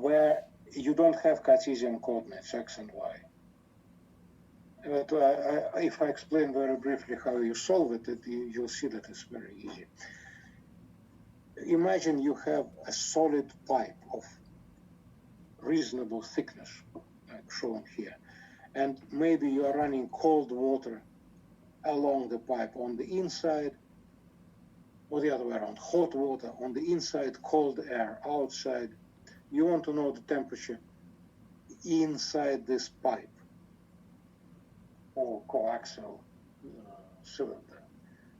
where you don't have Cartesian coordinates, x and y. But if I explain very briefly how you solve it, you'll see that it's very easy. Imagine you have a solid pipe of reasonable thickness, like shown here, and maybe you are running cold water along the pipe on the inside, or the other way around, hot water on the inside, cold air outside. You want to know the temperature inside this pipe or coaxial cylinder.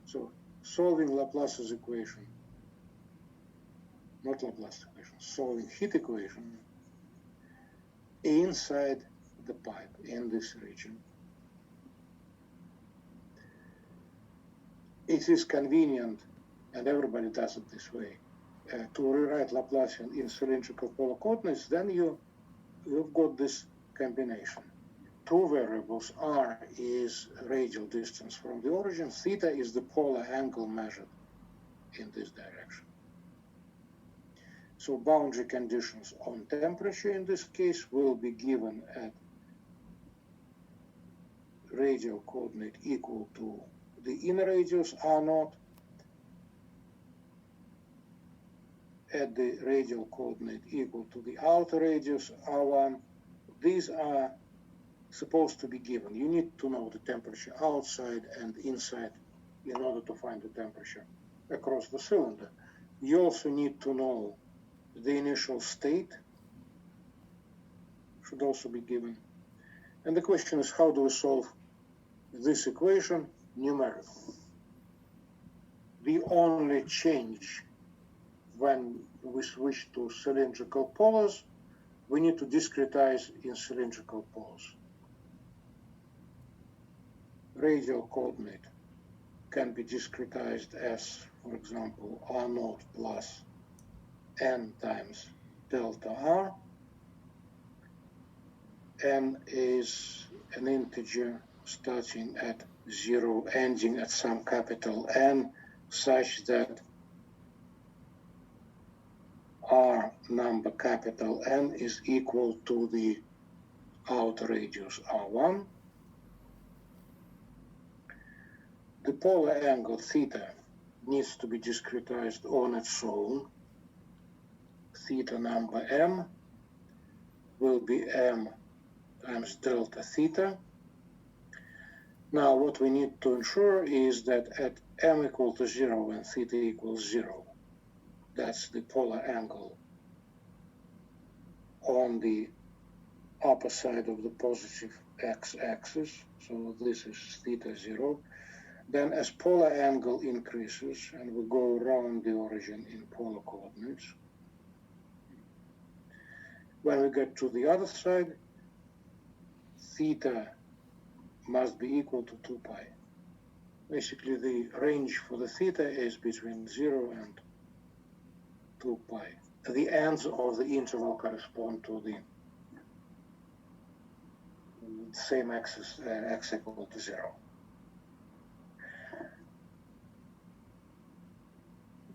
So solving Laplace's equation, not Laplace's equation, solving heat equation inside the pipe in this region. It is convenient, and everybody does it this way, to rewrite Laplacian in cylindrical polar coordinates. Then you've got this combination. Two variables, r is radial distance from the origin, theta is the polar angle measured in this direction. So boundary conditions on temperature in this case will be given at radial coordinate equal to the inner radius r0, at the radial coordinate equal to the outer radius r1. These are supposed to be given. You need to know the temperature outside and inside in order to find the temperature across the cylinder. You also need to know the initial state, should also be given. And the question is, how do we solve this equation numerically? The only change when we switch to cylindrical polars, we need to discretize in cylindrical polars. Radial coordinate can be discretized as, for example, r0 plus n times delta r. N is an integer starting at 0, ending at some capital N, such that r number capital N is equal to the outer radius r1. The polar angle theta needs to be discretized on its own. Theta number m will be m times delta theta. Now what we need to ensure is that at m equal to 0 and theta equals 0, that's the polar angle on the upper side of the positive x-axis, so this is theta 0. Then as polar angle increases, and we go around the origin in polar coordinates, when we get to the other side, theta must be equal to 2 pi. Basically, the range for the theta is between 0 and 2 pi. The ends of the interval correspond to the same axis, x equal to 0.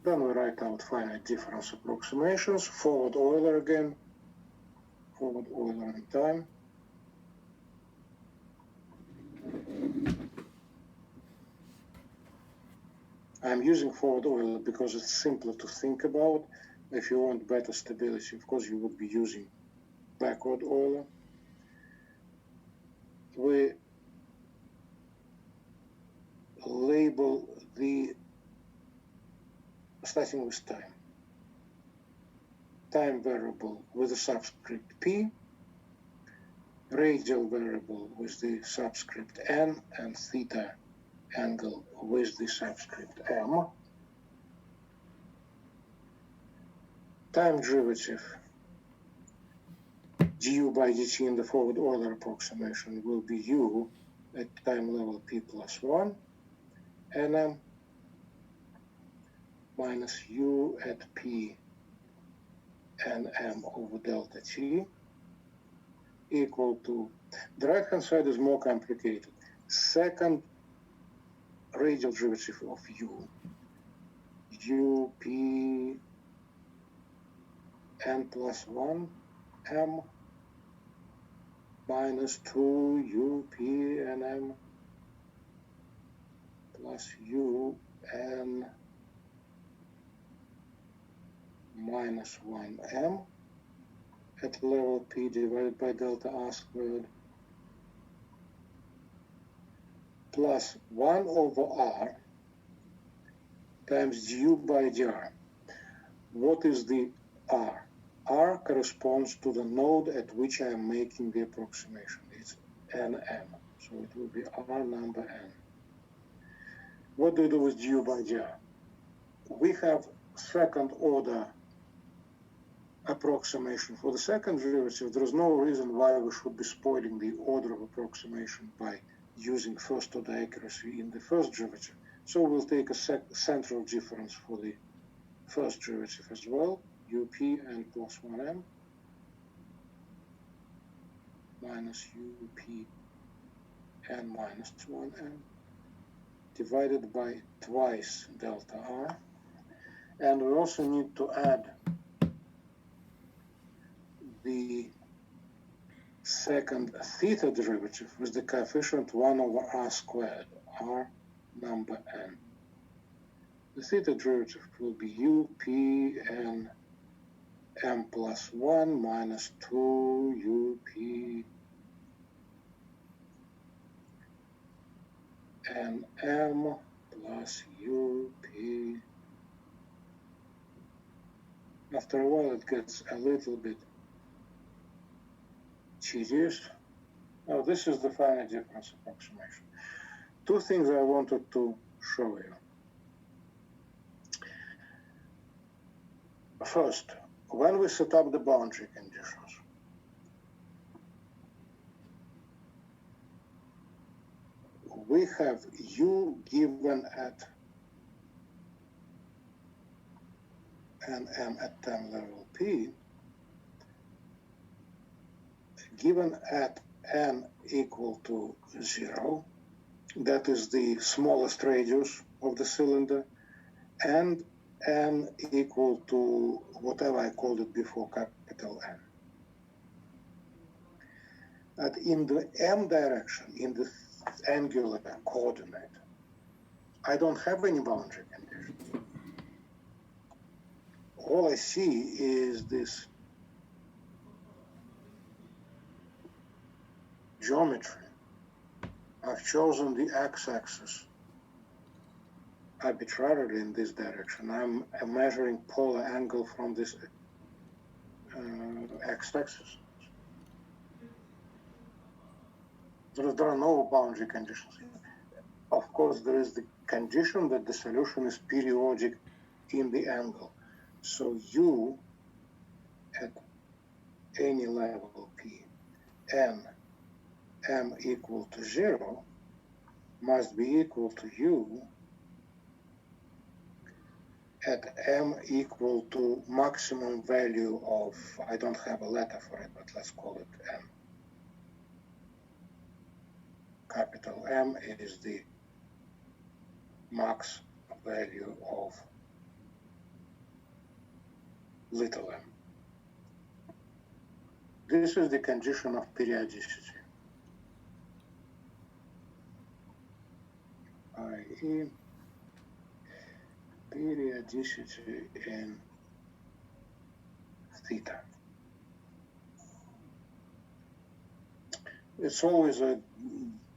Then we write out finite difference approximations, forward Euler again, forward Euler in time. I'm using forward Euler because it's simpler to think about. If you want better stability, of course, you would be using backward Euler. We label the, starting with time, time variable with the subscript p, radial variable with the subscript n, and theta angle with the subscript m. Time derivative du by dt in the forward Euler approximation will be u at time level p plus 1, nm minus u at p nm over delta t equal to, the right hand side is more complicated, second radial derivative of u p n plus 1 m minus 2 up n m plus u n minus 1m at level p divided by delta r squared plus 1 over r times du by dr. What is the r? R corresponds to the node at which I am making the approximation. It's nm, so it will be r number n. What do you do with du by dr? We have second order approximation. For the second derivative, there is no reason why we should be spoiling the order of approximation by using first order accuracy in the first derivative. So we'll take a central difference for the first derivative as well, up n plus 1m minus up n minus 1m divided by twice delta r. And we also need to add the second theta derivative with the coefficient 1 over r squared, r number n. The theta derivative will be up n m plus 1 minus 2 up n m plus up. After a while it gets a little bit tedious. Now this is the finite difference approximation. Two things I wanted to show you. First, when we set up the boundary conditions, we have u given at nm at time level p, given at n equal to 0, that is the smallest radius of the cylinder, and n equal to whatever I called it before, capital N. And in the m direction, in the angular coordinate, I don't have any boundary conditions. All I see is this geometry. I've chosen the x-axis arbitrarily in this direction. I'm measuring polar angle from this x-axis. There are no boundary conditions. Of course, there is the condition that the solution is periodic in the angle. So u at any level p, n, m equal to 0 must be equal to u at m equal to maximum value of, I don't have a letter for it, but let's call it m. Capital M is the max value of little m. This is the condition of periodicity, i.e. periodicity in theta. It's always a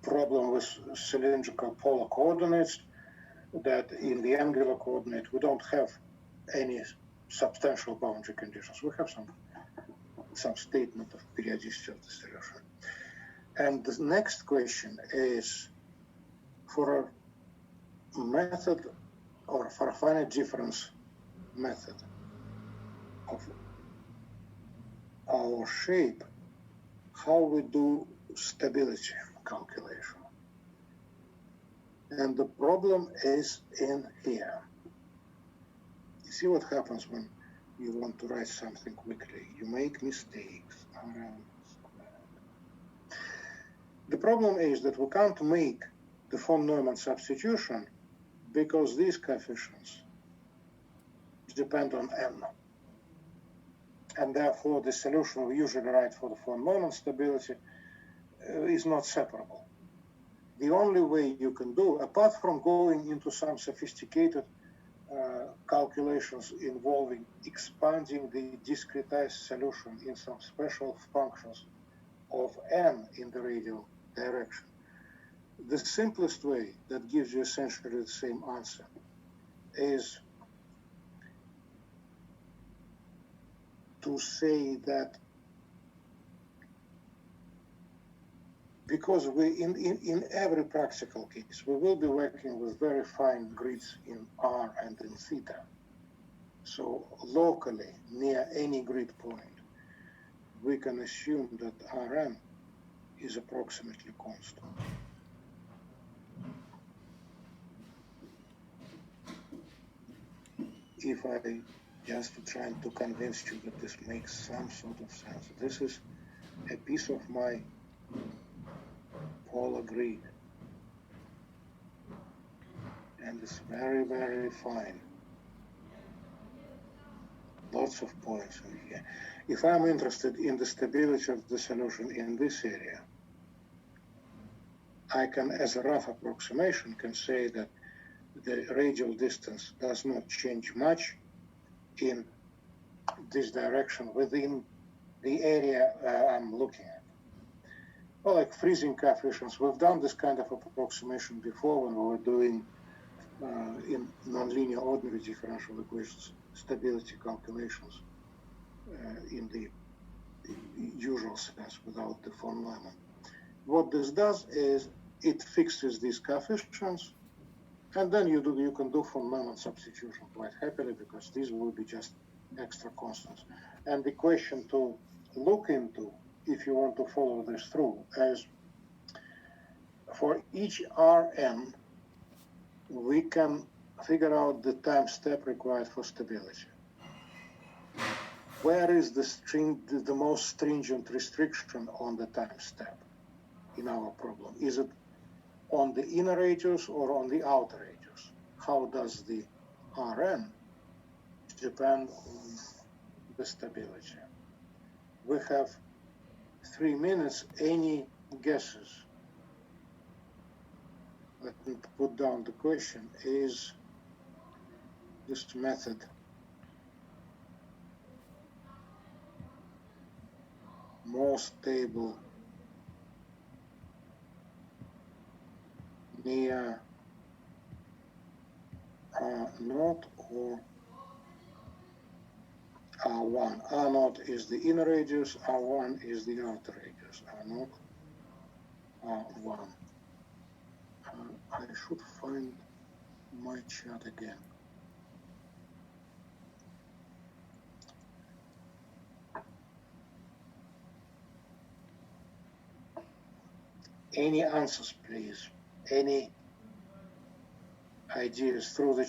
problem with cylindrical polar coordinates that in the angular coordinate we don't have any substantial boundary conditions. We have some statement of periodicity of the solution. And the next question is, for a method or for a finite difference method of our shape, how we do stability calculation. And the problem is in here. You see what happens when you want to write something quickly. You make mistakes. The problem is that we can't make the von Neumann substitution because these coefficients depend on n. and therefore the solution we usually write for the von Neumann stability is not separable. The only way you can do, apart from going into some sophisticated calculations involving expanding the discretized solution in some special functions of n in the radial direction, the simplest way that gives you essentially the same answer is to say that because in every practical case, we will be working with very fine grids in R and in theta. So locally, near any grid point, we can assume that Rn is approximately constant. If I just trying to convince you that this makes some sort of sense, this is a piece of my polar grid, and it's very, very fine. Lots of points in here. If I'm interested in the stability of the solution in this area, I can, as a rough approximation, can say that the radial distance does not change much in this direction within the area I'm looking at. Well, like freezing coefficients, we've done this kind of approximation before when we were doing in nonlinear ordinary differential equations stability calculations in the usual sense without the von Neumann. What this does is it fixes these coefficients, and then you can do von Neumann substitution quite happily because these will be just extra constants. And the question to look into, if you want to follow this through, is for each Rn, we can figure out the time step required for stability. Where is the most stringent restriction on the time step in our problem? Is it on the inner radius or on the outer radius? How does the Rn depend on the stability? We have 3 minutes. Any guesses? Let me put down the question. Is this method more stable near R0 or R1? R0 is the inner radius, R1 is the outer radius. R0, R1. I should find my chart again. Any answers, please? Any ideas through the